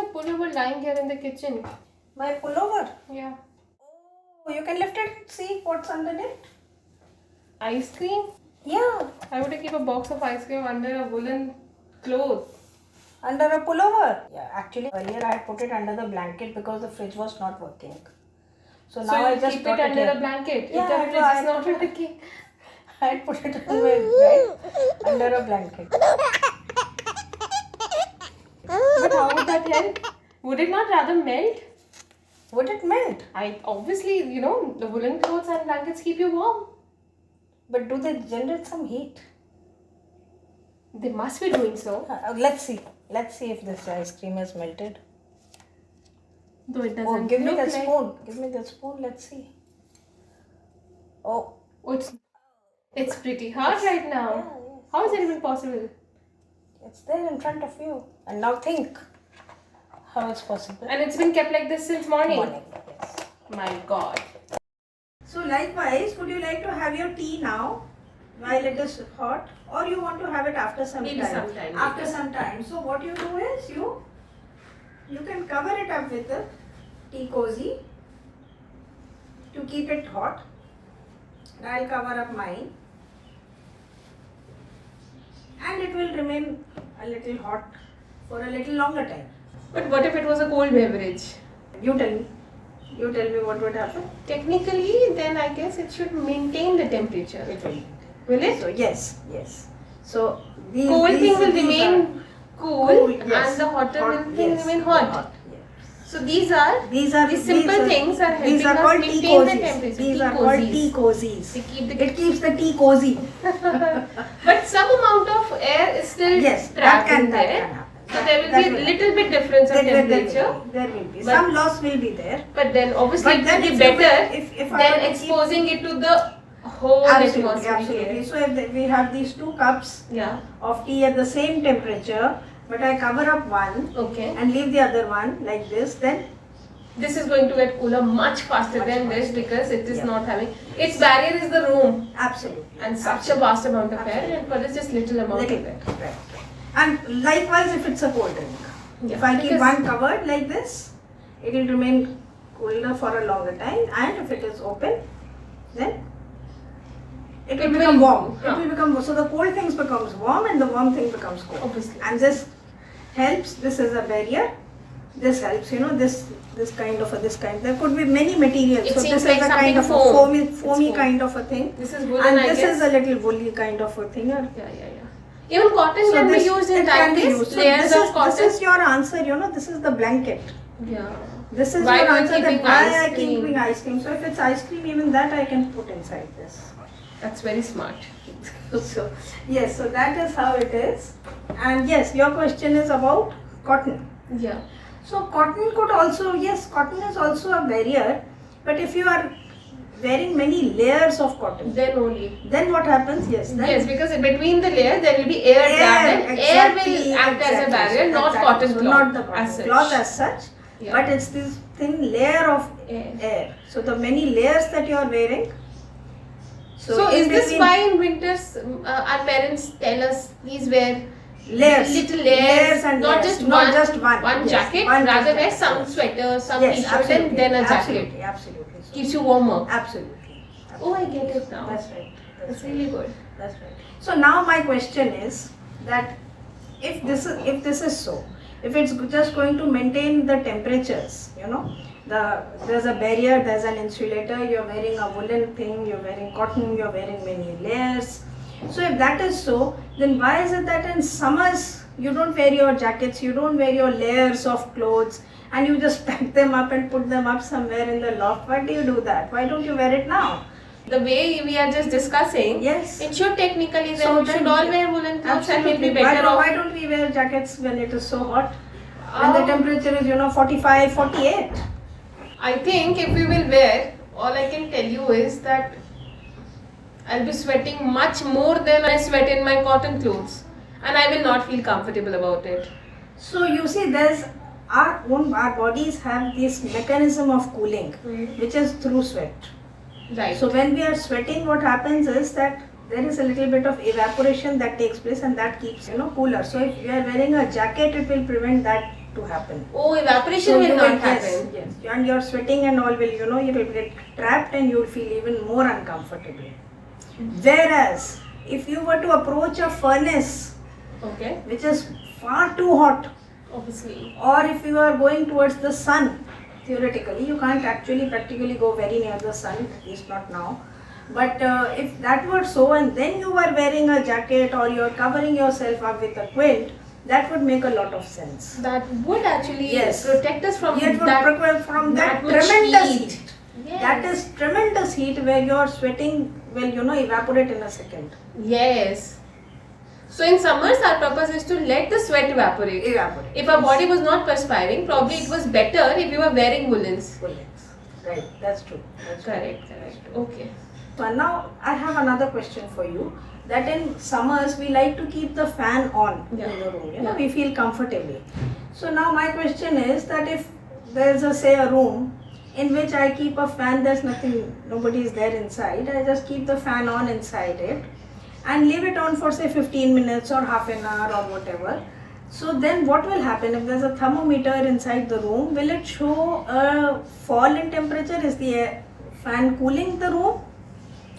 your pullover lying here in the kitchen? My pullover? Yeah. Oh, you can lift it, see what's underneath. Ice cream? Yeah, I would keep a box of ice cream under a woolen cloth. under a pullover. Yeah, actually earlier I had put it under the blanket because the fridge was not working. So now So I you just keep brought it under here. a blanket? Yeah, If the no, fridge I is not put it- working. I had put it on my bed under a blanket. But how would that help? Would it not rather melt? Would it melt? I obviously, the woolen clothes and blankets keep you warm. But do they generate some heat? They must be doing so. Let's see. Let's see if this ice cream has melted. Though it doesn't Oh, give me look that like... spoon. Give me that spoon. Let's see. Oh. Oh, it's pretty hard right now. Yeah, How is it even possible? it's there in front of you. And now think how it's possible. And it's been kept like this since morning. Yes. My God. So likewise, would you like to have your tea now while it is hot, or you want to have it after some Maybe time? sometime After later. some time. So what you do is you can cover it up with a tea cozy to keep it hot. And I'll cover up mine, and it will remain a little hot for a little longer time. But what if it was a cold beverage? You tell me. You tell me what would happen. Technically, then I guess it should maintain the temperature. It will. Will it? So yes. So these Cold thing will these remain cool, cool, yes. and the hotter Hot, thing yes, remain hot. yes. So these are The simple things are helping these are us called tea maintain the cozies. temperature. These Tea are called cozies. tea cozies. They keep the It keeps the tea cozy. but some amount of air is still Yes, trapped that in can there. happen. So there That will be will a little bit difference of temperature. There will be. But- Some loss will be there. But then obviously But then it if will you be better will- if I than were to exposing it to the whole Absolutely, atmosphere. absolutely. So if we have these 2 cups Yeah. of tea at the same temperature, but I cover up one Okay. and leave the other one like this, then This is going to get cooler much faster Much than this faster. because it is Yeah. not having its barrier is the room absolutely. and such a vast amount of air, and for this just little amount Little of bit, air. right. And likewise if it's a cold drink. Yeah, If I keep because- one covered like this, it will remain cooler for a longer time, and if it is open, then it will It become will- warm. huh. It will become so the cold things becomes warm and the warm thing becomes cold. Obviously. And this helps. This is a barrier. This helps. This kind of a this kind. There could be many materials. It so seems this like is a something kind of foam. a foamy It's foam. kind of a thing. This is woolen, And I this guess. is a little woolly kind of a thing. Yeah. Even cotton can be used in it can that be case. used. So Layers this of is, cotton. This is your answer. This is the blanket. Yeah. This is Why your we're answer that keeping why ice I keep cream. keeping ice cream. So if it's ice cream, even that I can put inside this. That's very smart. So yes, so that is how it is. And yes, your question is about cotton. Yeah. So cotton could also, yes, cotton is also a barrier. But if you are wearing many layers of cotton, Then only. then what happens? Yes, then Yes, because between the layers there will be air trapped and air will act as a barrier, not cotton So cloth. not the cotton as such. cloth as such, Yeah. but it's this thin layer of Air. air. So the many layers that you are wearing. So in is this between- why in winters our parents tell us please wear layers, little layers, and not layers, just not one, just one, one yes, jacket, one rather just wear jacket, some yes. sweater, some Yes, t-shirt absolutely, and then a jacket. absolutely. So Keeps you warmer. absolutely. Oh, I get it now. That's right. That's really good. That's right. So now my question is that if this is so, if it's just going to maintain the temperatures, there's a barrier, there's an insulator, you're wearing a woolen thing, you're wearing cotton, you're wearing many layers. So if that is so, then why is it that in summers you don't wear your jackets, you don't wear your layers of clothes, and you just pack them up and put them up somewhere in the loft? Why do you do that? Why don't you wear it now? The way we are just discussing, Yes. it should technically So we then should all wear woolen clothes and we'll be Absolutely. better off. Why don't we wear jackets when it is so hot? When the Um, temperature is 45, 48. I think if we will wear, all I can tell you is that I'll be sweating much more than I sweat in my cotton clothes, and I will not feel comfortable about it. So you see, there's our bodies have this mechanism of cooling, which is through sweat. Right. So when we are sweating, what happens is that there is a little bit of evaporation that takes place, and that keeps cooler. So if you are wearing a jacket, it will prevent that to happen. Oh, evaporation So will you not will, happen. yes, and your sweating and all will, you will get trapped and you will feel even more uncomfortable. Whereas, if you were to approach a furnace, Okay. which is far too hot, Obviously. or if you are going towards the sun, theoretically, you can't actually practically go very near the sun, at least not now. But if that were so, and then you were wearing a jacket or you're covering yourself up with a quilt, that would make a lot of sense. That would actually Yes. protect us from It would that, protect from that much tremendous heat. heat. Yes. That is tremendous heat where your sweating will, evaporate in a second. Yes. So in summers, our purpose is to let the sweat evaporate. If our body was not perspiring, probably it was better if we were wearing woolens. Woolens. Right, that's true. That's true. Correct. Okay. So now I have another question for you. That in summers we like to keep the fan on in the room. Yeah. We feel comfortably. So now my question is that if there's a room in which I keep a fan, there's nothing, nobody is there inside. I just keep the fan on inside it and leave it on for say 15 minutes or half an hour or whatever. So then what will happen if there's a thermometer inside the room? Will it show a fall in temperature? Is the fan cooling the room?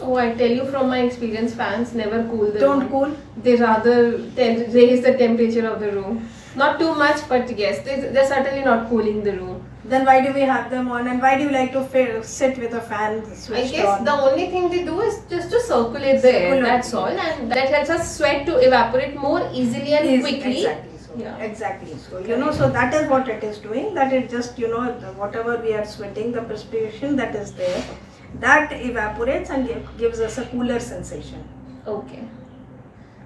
Oh, I tell you from my experience, fans never cool the Don't room. cool? They rather raise the temperature of the room. Not too much, but yes, they're certainly not cooling the room. Then why do we have them on, and why do you like to sit with a fan I switched guess on? the only thing they do is just to circulate the air, that's all, and that helps us sweat to evaporate more easily and quickly. Exactly so. Yeah. Exactly so. So that is what it is doing. That it just, whatever we are sweating, the perspiration that is there, that evaporates and gives us a cooler sensation. Okay.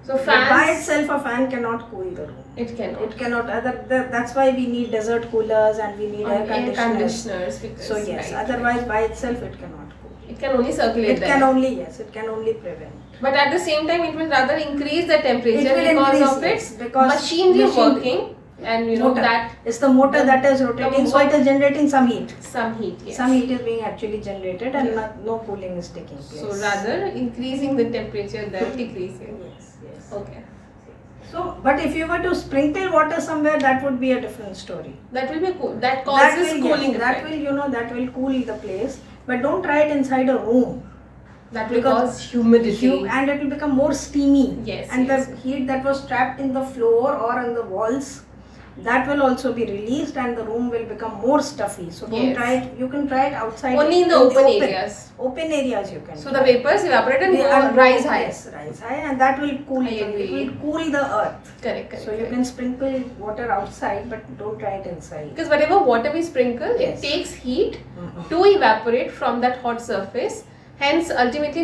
So But by fans, itself, a fan cannot cool the room. it cannot. It cannot. That's why we need desert coolers and we need air conditioners. because, So yes, right, otherwise by itself it cannot cool. it can only circulate It the can air. it can only prevent. But at the same time, it will rather increase the temperature It will because increase, of yes, its because machinery machine- working, and Motor. that It's the motor that is rotating, so it is generating some heat. some heat. Yes. Some heat is being actually generated and Yeah. no cooling is taking place. So rather increasing the temperature than decreasing. Yes. Okay. So, but if you were to sprinkle water somewhere, that would be a different story. That will be cool. That causes cooling that effect. will, that will cool the place. But don't try it inside a room. That will because cause humidity. And it will become more steamy. Yes, And yes. the heat that was trapped in the floor or on the walls, that will also be released and the room will become more stuffy. So don't Yes. try it. You can try it outside. Only in the open areas. Open areas you can. So the vapors evaporate and They rise high. Yes, rise high, and that will cool. I agree. It will cool the earth. Correct. So you can sprinkle water outside, but don't try it inside. Because whatever water we sprinkle, Yes. it takes heat Mhm. to evaporate from that hot surface. Hence, ultimately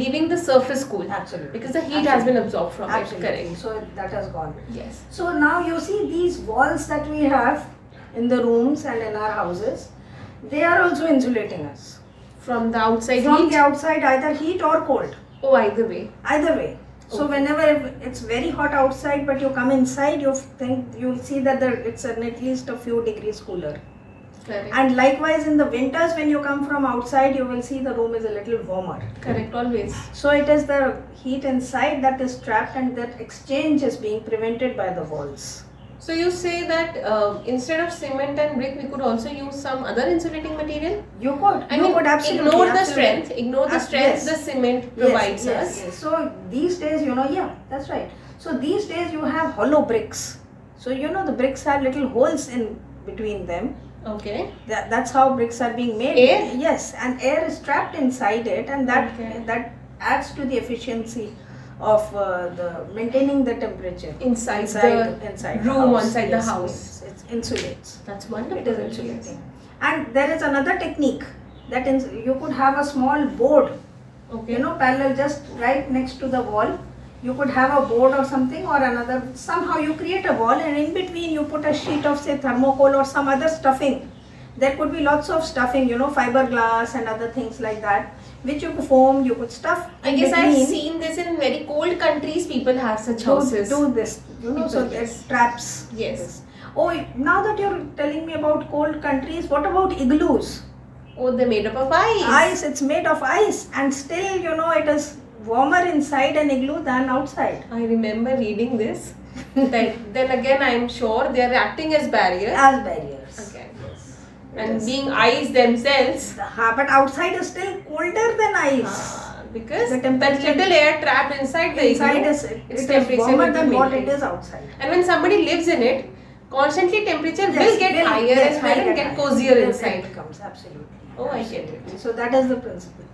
leaving the surface cool. Absolutely. Because the heat has been absorbed from Absolutely. it. Correct. So that has gone. Yes. So now you see these walls that we have in the rooms and in our houses, they are also insulating us. From the outside From heat. the outside, either heat or cold. Oh, either way. Either way. So Okay. whenever it's very hot outside, but you come inside, you'll see that it's at least a few degrees cooler. Correct. And likewise in the winters, when you come from outside, you will see the room is a little warmer. Correct. Always. So it is the heat inside that is trapped, and that exchange is being prevented by the walls. So you say that instead of cement and brick, we could also use some other insulating material? You could. I mean, absolutely. ignore the absolutely. strength. Ignore the strength Yes. the cement provides us. Yes. So these days, that's right. So these days you have hollow bricks. So the bricks have little holes in between them. Okay. That's how bricks are being made. Air? Yes, and air is trapped inside it, and that Okay. that adds to the efficiency of the maintaining the temperature Inside the room, house. inside the Yes, house. yes. It insulates. That's wonderful. It is insulating. And there is another technique that you could have a small board, Okay. parallel just right next to the wall. You could have a board or something or another. Somehow you create a wall, and in between you put a sheet of say thermocol or some other stuffing. There could be lots of stuffing, fiberglass and other things like that, which you could foam, you could stuff. I in guess I've between. seen this in very cold countries. People have such do, houses. do this, so People, it yes. traps. Yes. this. Oh, now that you're telling me about cold countries, what about igloos? Oh, they're made up of ice. Ice, it's made of ice, and still, it is warmer inside an igloo than outside. I remember reading this. then again I'm sure they are acting as barriers. As barriers. Okay. Yes. It And is. being ice themselves, But outside is still colder than ice. because The that temperature- little air trapped inside the Inside igloo, is its it is temperature warmer will be than what it maintained. is outside. And when somebody lives in it, constantly temperature Yes, will get will- higher yes, as well and will get higher. cozier It inside. becomes absolutely. Oh, I get it. Absolutely. So that is the principle.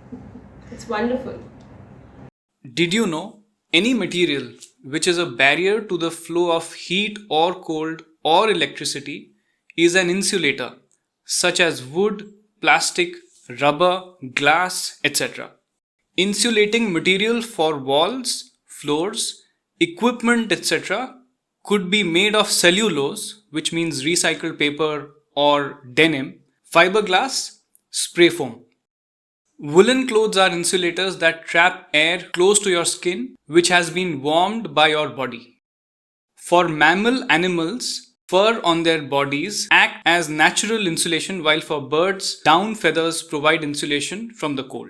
It's wonderful. Did you know any material which is a barrier to the flow of heat or cold or electricity is an insulator, such as wood, plastic, rubber, glass, etc. Insulating material for walls, floors, equipment, etc. could be made of cellulose, which means recycled paper, or denim, fiberglass, spray foam. Woolen clothes are insulators that trap air close to your skin, which has been warmed by your body. For mammal animals, fur on their bodies act as natural insulation, while for birds, down feathers provide insulation from the cold.